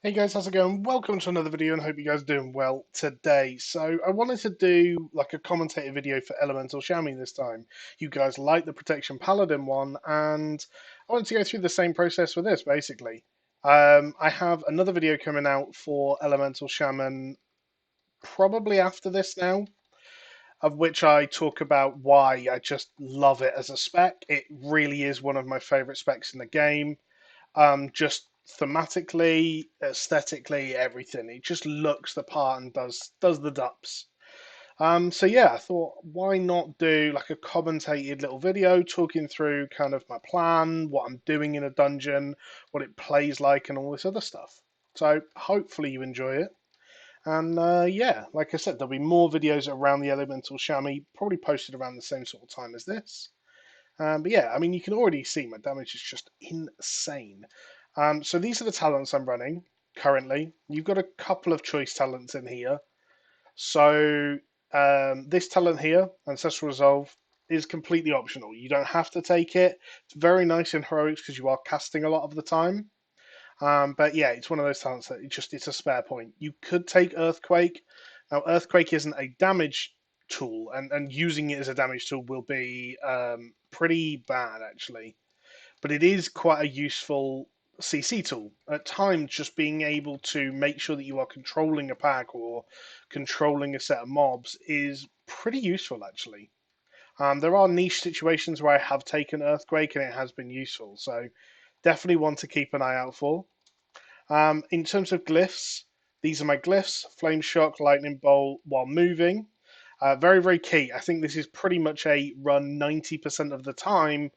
Hey guys, how's it going? Welcome to another video and hope you guys are doing well today. So I wanted to do like a commentated video for Elemental Shaman this time. You guys like the Protection Paladin one and I wanted to go through the same process with this basically. I have another video coming out for Elemental Shaman probably after this now, of which I talk about why I just love it as a spec. It really is one of my favorite specs in the game. Just thematically, aesthetically, everything. It just looks the part and does the dups. So yeah, I thought why not do like a commentated little video talking through kind of my plan, what I'm doing in a dungeon, what it plays like, and all this other stuff. So hopefully you enjoy it. And yeah, like I said, there'll be more videos around the Elemental Chamois, probably posted around the same sort of time as this. But yeah, I mean, you can already see my damage is just insane. So these are the talents I'm running currently. You've got a couple of choice talents in here. So this talent here, Ancestral Resolve, is completely optional. You don't have to take it. It's very nice in heroics because you are casting a lot of the time. But yeah, it's one of those talents that it's a spare point. You could take Earthquake. Now, Earthquake isn't a damage tool, and using it as a damage tool will be pretty bad actually. But it is quite a useful CC tool. At times, just being able to make sure that you are controlling a pack or controlling a set of mobs is pretty useful actually. There are niche situations where I have taken Earthquake and it has been useful, so definitely one to keep an eye out for. In terms of glyphs, these are my glyphs: Flame Shock, Lightning Bolt while moving. Very, very key. I think this is pretty much a run 90% of the time,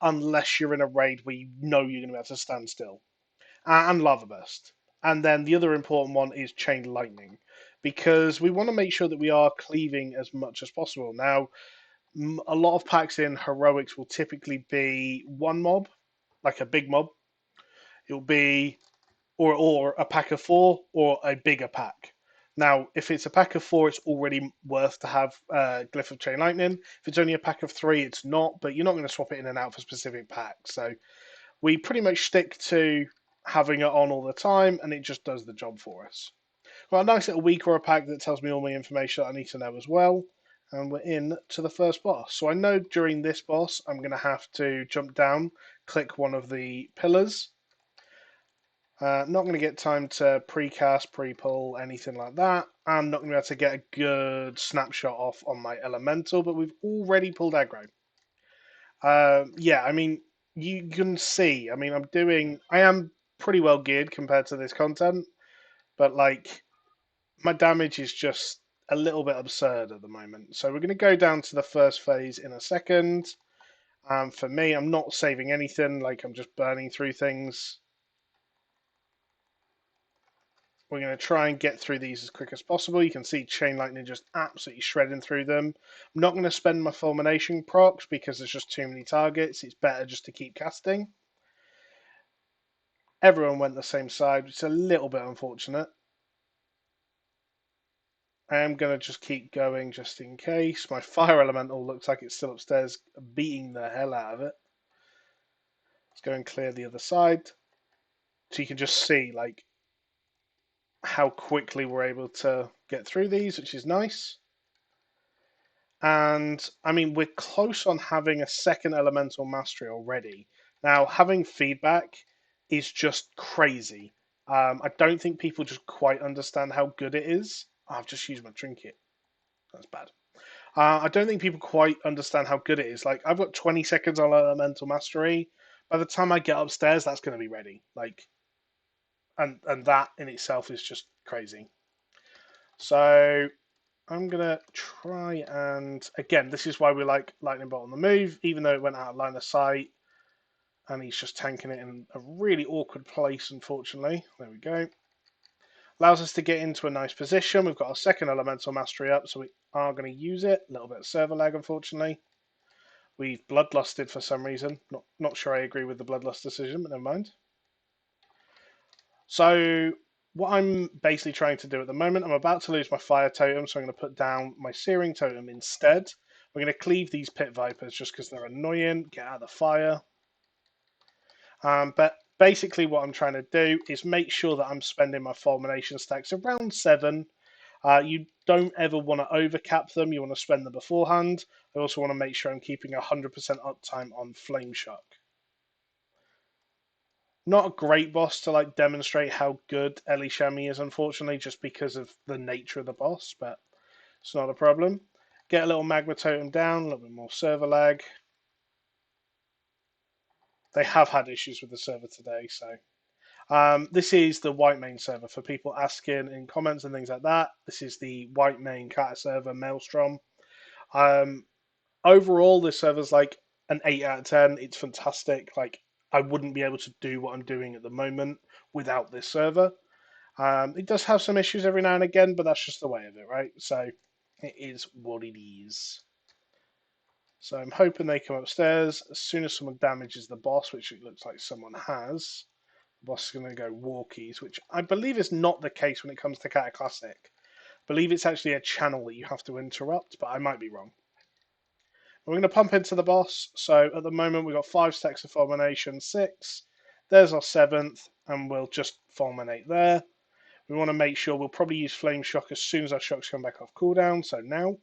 unless you're in a raid where you know you're going to be able to stand still. And Lava Burst. And then the other important one is Chain Lightning, because we want to make sure that we are cleaving as much as possible. Now, a lot of packs in Heroics will typically be one mob, like a big mob. It'll be or a pack of four or a bigger pack. Now, if it's a pack of four, it's already worth to have Glyph of Chain Lightning. If it's only a pack of three, it's not, but you're not going to swap it in and out for specific packs. So we pretty much stick to having it on all the time, and it just does the job for us. Got a nice little week or a pack that tells me all my information that I need to know as well. And we're in to the first boss. So I know during this boss, I'm going to have to jump down, click one of the pillars, not going to get time to precast, pre-pull, anything like that. I'm not going to be able to get a good snapshot off on my elemental, but we've already pulled aggro. Yeah, I mean, you can see. I mean, I am pretty well geared compared to this content, but like, my damage is just a little bit absurd at the moment. So we're going to go down to the first phase in a second. For me, I'm not saving anything. Like, I'm just burning through things. We're going to try and get through these as quick as possible. You can see Chain Lightning just absolutely shredding through them. I'm not going to spend my Fulmination procs because there's just too many targets. It's better just to keep casting. Everyone went the same side. It's a little bit unfortunate. I am going to just keep going just in case. My Fire Elemental looks like it's still upstairs, beating the hell out of it. Let's go and clear the other side. So you can just see like how quickly we're able to get through these, which is nice. And I mean, we're close on having a second elemental mastery already. Now, having feedback is just crazy. I don't think people just quite understand how good it is. Oh, I've just used my trinket. That's bad. I don't think people quite understand how good it is. Like, I've got 20 seconds on elemental mastery. By the time I get upstairs, that's going to be ready. Like, and that in itself is just crazy. So I'm gonna try and again, this is why we like Lightning Bolt on the move, even though it went out of line of sight, and he's just tanking it in a really awkward place, unfortunately. There we go. Allows us to get into a nice position. We've got our second elemental mastery up, so we are going to use it. A little bit of server lag, unfortunately. We've bloodlusted for some reason. Not sure I agree with the bloodlust decision, but never mind. So what I'm basically trying to do at the moment, I'm about to lose my fire totem, so I'm going to put down my searing totem instead. We're going to cleave these pit vipers just because they're annoying. Get out of the fire. But basically what I'm trying to do is make sure that I'm spending my fulmination stacks around 7. You don't ever want to overcap them. You want to spend them beforehand. I also want to make sure I'm keeping 100% uptime on Flame Shock. Not a great boss to like demonstrate how good Ellie Shami is, unfortunately, just because of the nature of the boss, but it's not a problem. Get a little magma totem down, a little bit more server lag. They have had issues with the server today, so this is the white main server for people asking in comments and things like that. This is the white main kata server, Maelstrom. Um, Overall, this server's like an 8 out of 10. It's fantastic. Like, I wouldn't be able to do what I'm doing at the moment without this server. It does have some issues every now and again, but that's just the way of it, right? So it is what it is. So I'm hoping they come upstairs as soon as someone damages the boss, which it looks like someone has. The boss is going to go walkies, which I believe is not the case when it comes to Kata Classic. I believe it's actually a channel that you have to interrupt, but I might be wrong. We're going to pump into the boss. So at the moment we've got 5 stacks of fulmination, 6. There's our 7th, and we'll just fulminate there. We want to make sure we'll probably use Flame Shock as soon as our shocks come back off cooldown. So now.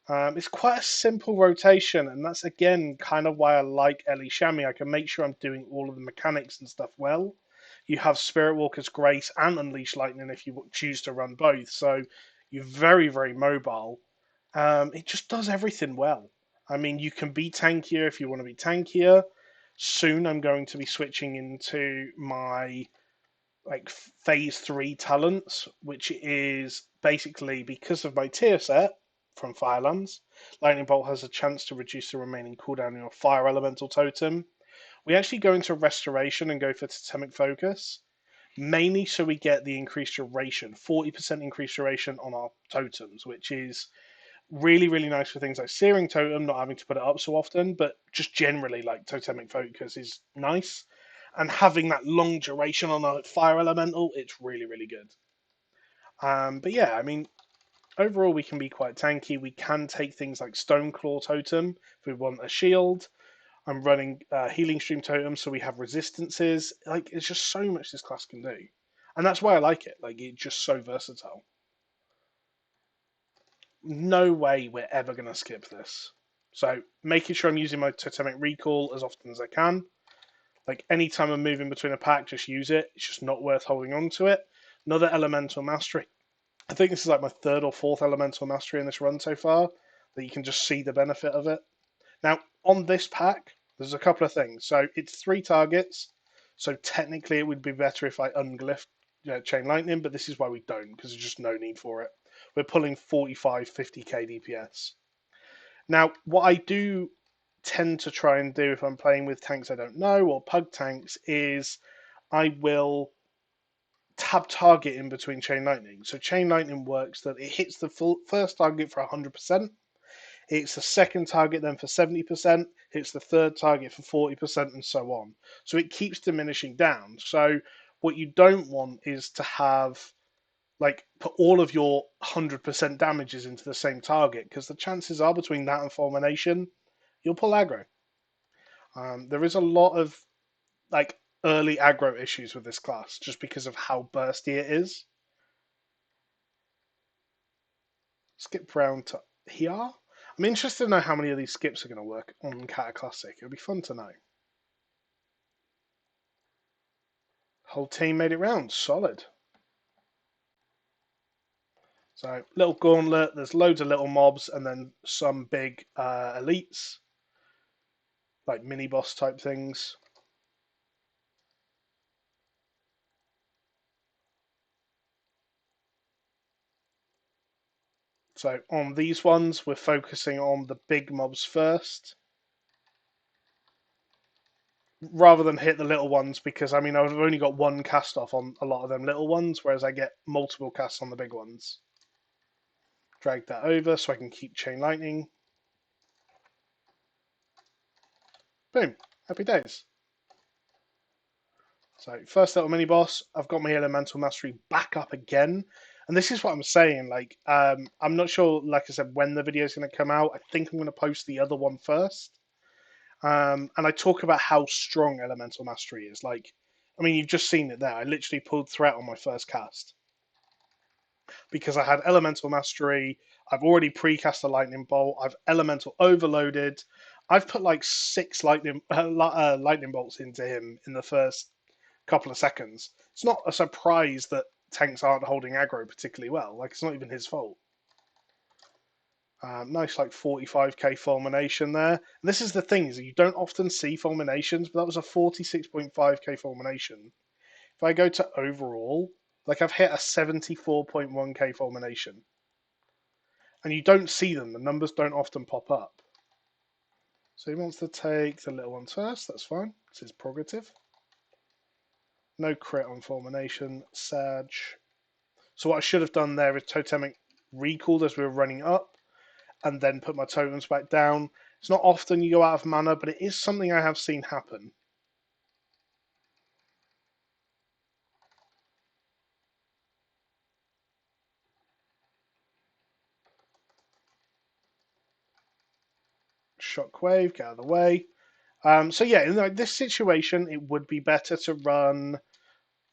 It's quite a simple rotation, and that's again kind of why I like Ellie Shami. I can make sure I'm doing all of the mechanics and stuff well. You have Spirit Walker's Grace and Unleash Lightning if you choose to run both, so you're very, very mobile. It just does everything well. I mean, you can be tankier if you want to be tankier. Soon I'm going to be switching into my like phase 3 talents, which is basically because of my tier set from Firelands, Lightning Bolt has a chance to reduce the remaining cooldown in your Fire Elemental totem. We actually go into Restoration and go for Totemic Focus, mainly so we get the increased duration, 40% increased duration on our totems, which is really, really nice for things like Searing Totem, not having to put it up so often, but just generally, like, Totemic Focus is nice. And having that long duration on a Fire Elemental, it's really, really good. But yeah, I mean, overall, we can be quite tanky. We can take things like Stoneclaw Totem if we want a shield. I'm running Healing Stream Totem, so we have resistances. Like, it's just so much this class can do. And that's why I like it. Like, it's just so versatile. No way we're ever going to skip this. So, making sure I'm using my Totemic Recall as often as I can. Like, anytime I'm moving between a pack, just use it. It's just not worth holding on to it. Another Elemental Mastery. I think this is like my 3rd or 4th Elemental Mastery in this run so far, that you can just see the benefit of it. Now, on this pack, there's a couple of things. So, it's 3 targets. So, technically, it would be better if I unglyphed Chain Lightning, but this is why we don't, because there's just no need for it. We're pulling 45, 50k DPS. Now, what I do tend to try and do if I'm playing with tanks I don't know or pug tanks is I will tab target in between Chain Lightning. So Chain Lightning works that it hits the first target for 100%, hits the second target then for 70%, hits the third target for 40%, and so on. So it keeps diminishing down. So what you don't want is to have like put all of your 100% damages into the same target, because the chances are between that and fulmination, you'll pull aggro. There is a lot of like early aggro issues with this class just because of how bursty it is. Skip round to here. I'm interested to know how many of these skips are going to work on Kata Classic. It'll be fun to know. Whole team made it round. Solid. So, little gauntlet. There's loads of little mobs and then some big elites, like mini boss type things. So on these ones, we're focusing on the big mobs first, rather than hit the little ones, because I mean I've only got 1 cast off on a lot of them little ones, whereas I get multiple casts on the big ones. Drag that over so I can keep Chain Lightning. Boom, happy days. So first little mini boss, I've got my Elemental Mastery back up again. And this is what I'm saying, like, I'm not sure, like I said, when the video is going to come out. I think I'm going to post the other one first. And I talk about how strong Elemental Mastery is. Like, I mean, you've just seen it there. I literally pulled Threat on my first cast because I had Elemental Mastery. I've already precast a Lightning Bolt. I've Elemental Overloaded. I've put like six lightning bolts into him in the first couple of seconds. It's not a surprise that tanks aren't holding aggro particularly well. Like, it's not even his fault. Nice, like 45k fulmination there. And this is the thing, is you don't often see fulminations, but that was a 46.5k fulmination. If I go to overall, like, I've hit a 74.1k fulmination. And you don't see them, the numbers don't often pop up. So he wants to take the little ones first, that's fine. This is prerogative. No crit on fulmination, Sag. So what I should have done there is totemic recalled as we were running up, and then put my totems back down. It's not often you go out of mana, but it is something I have seen happen. Shockwave, get out of the way. So yeah, in this situation, it would be better to run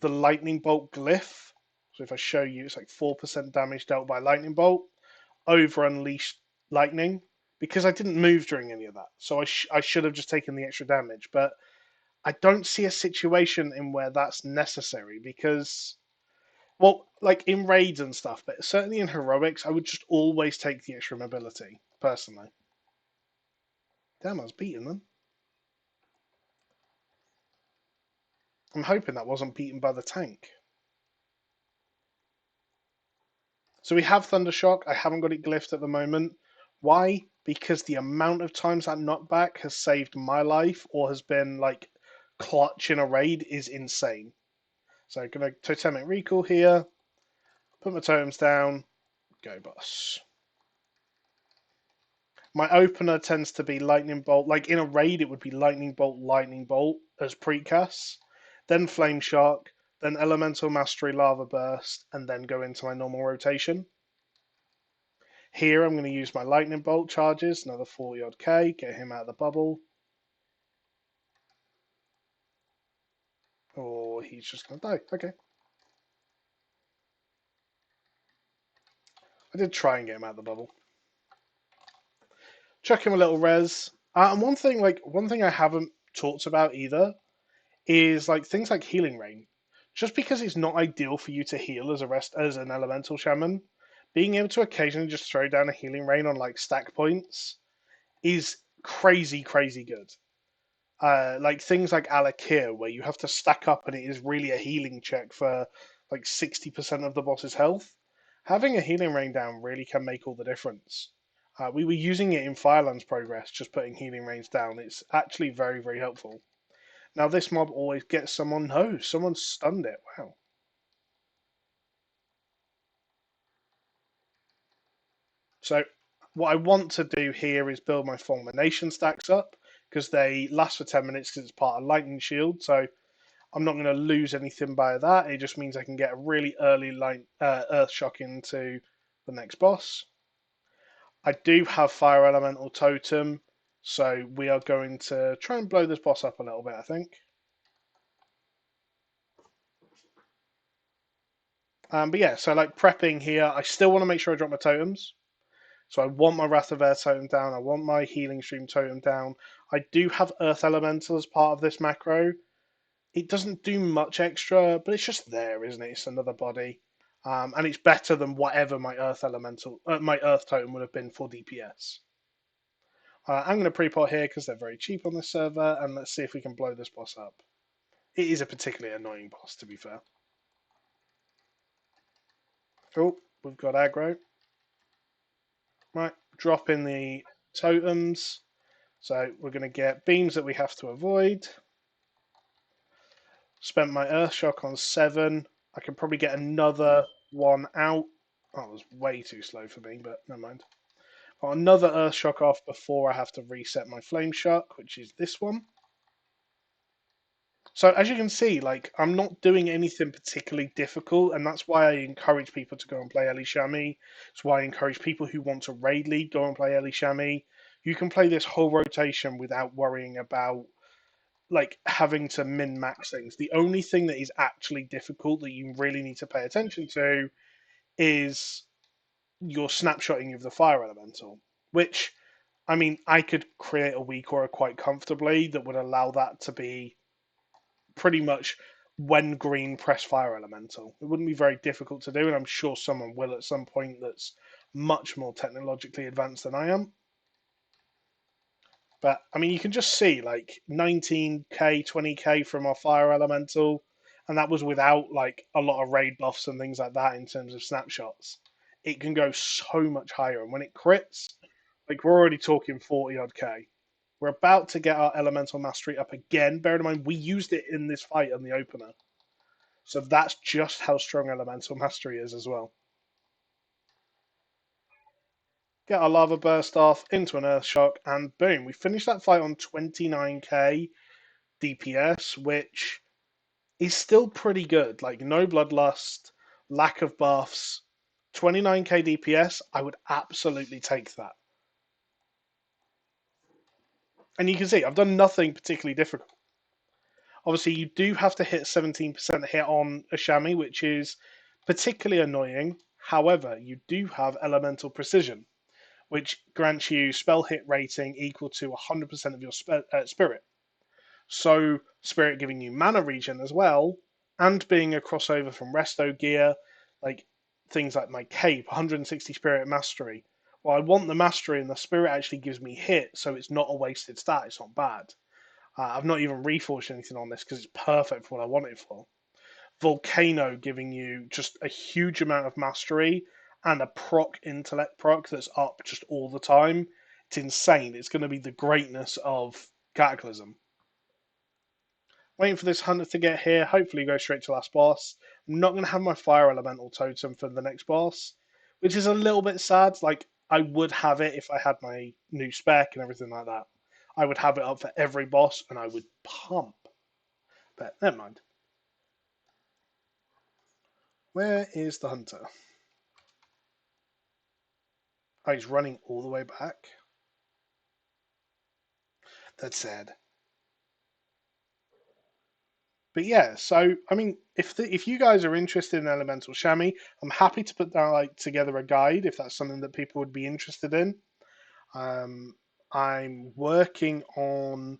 the Lightning Bolt glyph. So if I show you, it's like 4% damage dealt by Lightning Bolt over Unleashed Lightning, because I didn't move during any of that. So I should have just taken the extra damage, but I don't see a situation in where that's necessary because, well, like in raids and stuff, but certainly in heroics, I would just always take the extra mobility, personally. Damn, I was beating them. I'm hoping that wasn't beaten by the tank. So we have Thundershock. I haven't got it glyphed at the moment. Why? Because the amount of times that knockback has saved my life or has been like clutch in a raid is insane. So I'm going to totemic recall here, put my totems down, go boss. My opener tends to be Lightning Bolt. Like in a raid, it would be Lightning Bolt as precast, then Flame Shark, then Elemental Mastery Lava Burst, and then go into my normal rotation. Here, I'm going to use my Lightning Bolt charges, another 40 odd K, get him out of the bubble. Or he's just going to die. Okay. I did try and get him out of the bubble. Chuck him a little res. And one thing I haven't talked about either is like things like Healing Rain. Just because it's not ideal for you to heal as an elemental shaman, being able to occasionally just throw down a Healing Rain on like stack points is crazy, crazy good. Like things like Alakir, where you have to stack up and it is really a healing check for like 60% of the boss's health. Having a Healing Rain down really can make all the difference. We were using it in Fireland's progress, just putting Healing Rains down. It's actually very, very helpful. Now this mob always gets someone. No, someone stunned it. Wow. So what I want to do here is build my fulmination stacks up because they last for 10 minutes because it's part of lightning shield. So I'm not going to lose anything by that. It just means I can get a really early earth shock into the next boss. I do have fire elemental totem, so we are going to try and blow this boss up a little bit, I think. But yeah, so like prepping here, I still want to make sure I drop my totems. So I want my Wrath of Air totem down. I want my Healing Stream totem down. I do have Earth Elemental as part of this macro. It doesn't do much extra, but it's just there, isn't it? It's another body. And it's better than whatever my my Earth totem would have been for DPS. I'm going to pre-pot here because they're very cheap on this server, and let's see if we can blow this boss up. It is a particularly annoying boss, to be fair. Oh, we've got aggro. Right, drop in the totems. So we're going to get beams that we have to avoid. Spent my Earth Shock on 7. I can probably get another one out. Oh, it was way too slow for me, but never mind. Got another Earth Shock off before I have to reset my Flame Shock, which is this one. So as you can see, like I'm not doing anything particularly difficult, and that's why I encourage people to go and play Ellie Shami. It's why I encourage people who want to raid league go and play Ellie Shami. you can play this whole rotation without worrying about like having to min max things. The only thing that is actually difficult that you really need to pay attention to is your snapshotting of the fire elemental, which I mean, I could create a weak aura quite comfortably that would allow that to be pretty much when green press fire elemental. It wouldn't be very difficult to do, and I'm sure someone will at some point that's much more technologically advanced than I am. But I mean, you can just see like 19k, 20k from our fire elemental, and that was without like a lot of raid buffs and things like that in terms of snapshots. It can go so much higher, and when it crits, like we're already talking 40 odd k. We're about to get our elemental mastery up again. Bear in mind, we used it in this fight on the opener, so that's just how strong elemental mastery is as well. Get our lava burst off into an earth shock, and boom, we finished that fight on 29k DPS, which is still pretty good. Like no bloodlust, lack of buffs, 29k DPS. I would absolutely take that. And you can see I've done nothing particularly difficult. Obviously, you do have to hit 17% hit on a chamois, which is particularly annoying. However, you do have elemental precision, which grants you spell hit rating equal to 100% of your spirit. So, spirit giving you mana regen as well, and being a crossover from resto gear, like things like my cape, 160 spirit mastery. Well, I want the mastery, and the spirit actually gives me hit, so it's not a wasted stat. It's not bad. I've not even reforged anything on this because it's perfect for what I want it for. Volcano giving you just a huge amount of mastery and a proc intellect proc that's up just all the time. It's insane. It's going to be the greatness of Cataclysm. Waiting for this hunter to get here. Hopefully, go straight to last boss. I'm not going to have my fire elemental totem for the next boss, which is a little bit sad. Like, I would have it if I had my new spec and everything like that. I would have it up for every boss and I would pump. But never mind. Where is the hunter? Oh, he's running all the way back. That's sad. But yeah, so I mean, if you guys are interested in Elemental Chamois, I'm happy to put down like together a guide if that's something that people would be interested in. Um, I'm working on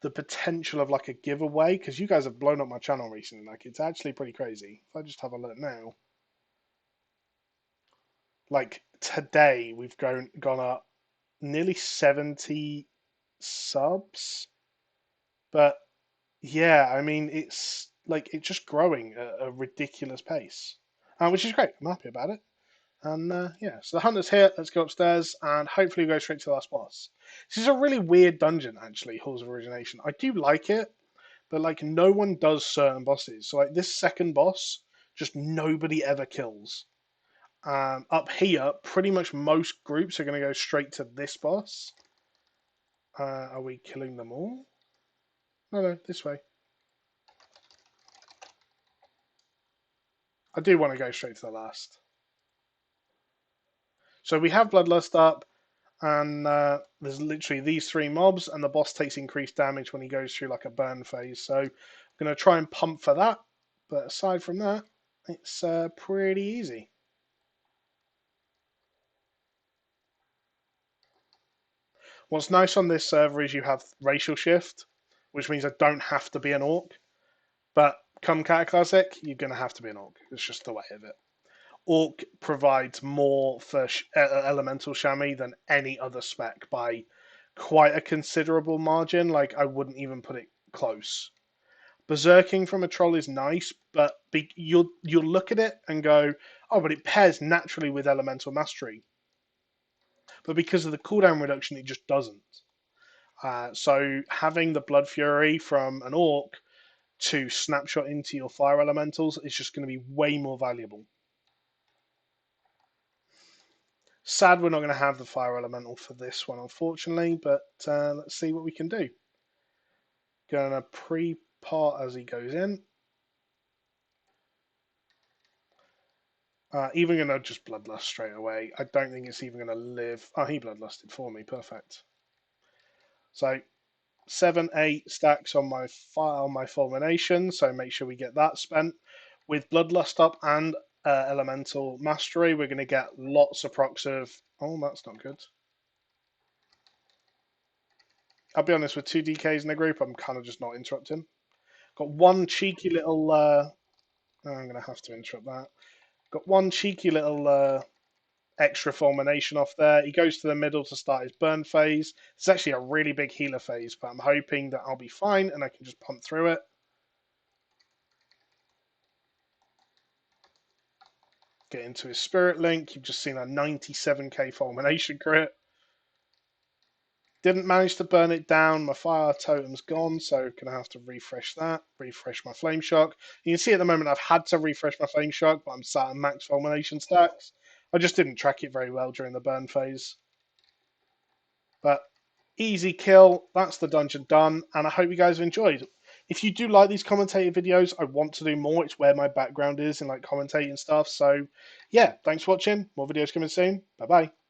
the potential of like a giveaway because you guys have blown up my channel recently. Like it's actually pretty crazy. If I just have a look now, like today we've gone up nearly 70 subs, but yeah, I mean it's just growing at a ridiculous pace, which is great. I'm happy about it. And yeah, so the hunter's here. Let's go upstairs and hopefully go straight to the last boss. This is a really weird dungeon, actually, Halls of Origination. I do like it, but like no one does certain bosses. So like this second boss, just nobody ever kills. Up here, pretty much most groups are going to go straight to this boss. Are we killing them all? No, no, this way. I do want to go straight to the last. So we have Bloodlust up, and there's literally these three mobs, and the boss takes increased damage when he goes through like a burn phase. So I'm going to try and pump for that, but aside from that, it's pretty easy. What's nice on this server is you have racial shift, which means I don't have to be an orc. But come Cataclysmic, you're going to have to be an orc. It's just the way of it. Orc provides more for elemental chamois than any other spec by quite a considerable margin. Like I wouldn't even put it close. Berserking from a troll is nice, but you'll look at it and go, oh, but it pairs naturally with elemental mastery. But because of the cooldown reduction, it just doesn't. So having the blood fury from an orc to snapshot into your fire elementals is just going to be way more valuable. Sad we're not going to have the fire elemental for this one, unfortunately, but let's see what we can do. Going to pre-part as he goes in. Even going to just bloodlust straight away. I don't think it's even going to live. Oh, he bloodlusted for me. Perfect. So 7, 8 stacks on my file, my fulmination. So make sure we get that spent. With Bloodlust up and Elemental Mastery, we're going to get lots of procs of. Oh, that's not good. I'll be honest, with 2 DKs in the group, I'm kind of just not interrupting. Got one cheeky little. I'm going to have to interrupt that. Got one cheeky little extra fulmination off there. He goes to the middle to start his burn phase. It's actually a really big healer phase, but I'm hoping that I'll be fine and I can just pump through it. Get into his Spirit Link. You've just seen a 97k fulmination crit. Didn't manage to burn it down. My fire totem's gone, so gonna have to refresh that. Refresh my flame shock. You can see at the moment I've had to refresh my flame shock, but I'm sat at max fulmination stacks. I just didn't track it very well during the burn phase. But easy kill. That's the dungeon done, and I hope you guys have enjoyed. If you do like these commentated videos, I want to do more. It's where my background is in like commentating stuff. So yeah, thanks for watching. More videos coming soon. Bye bye.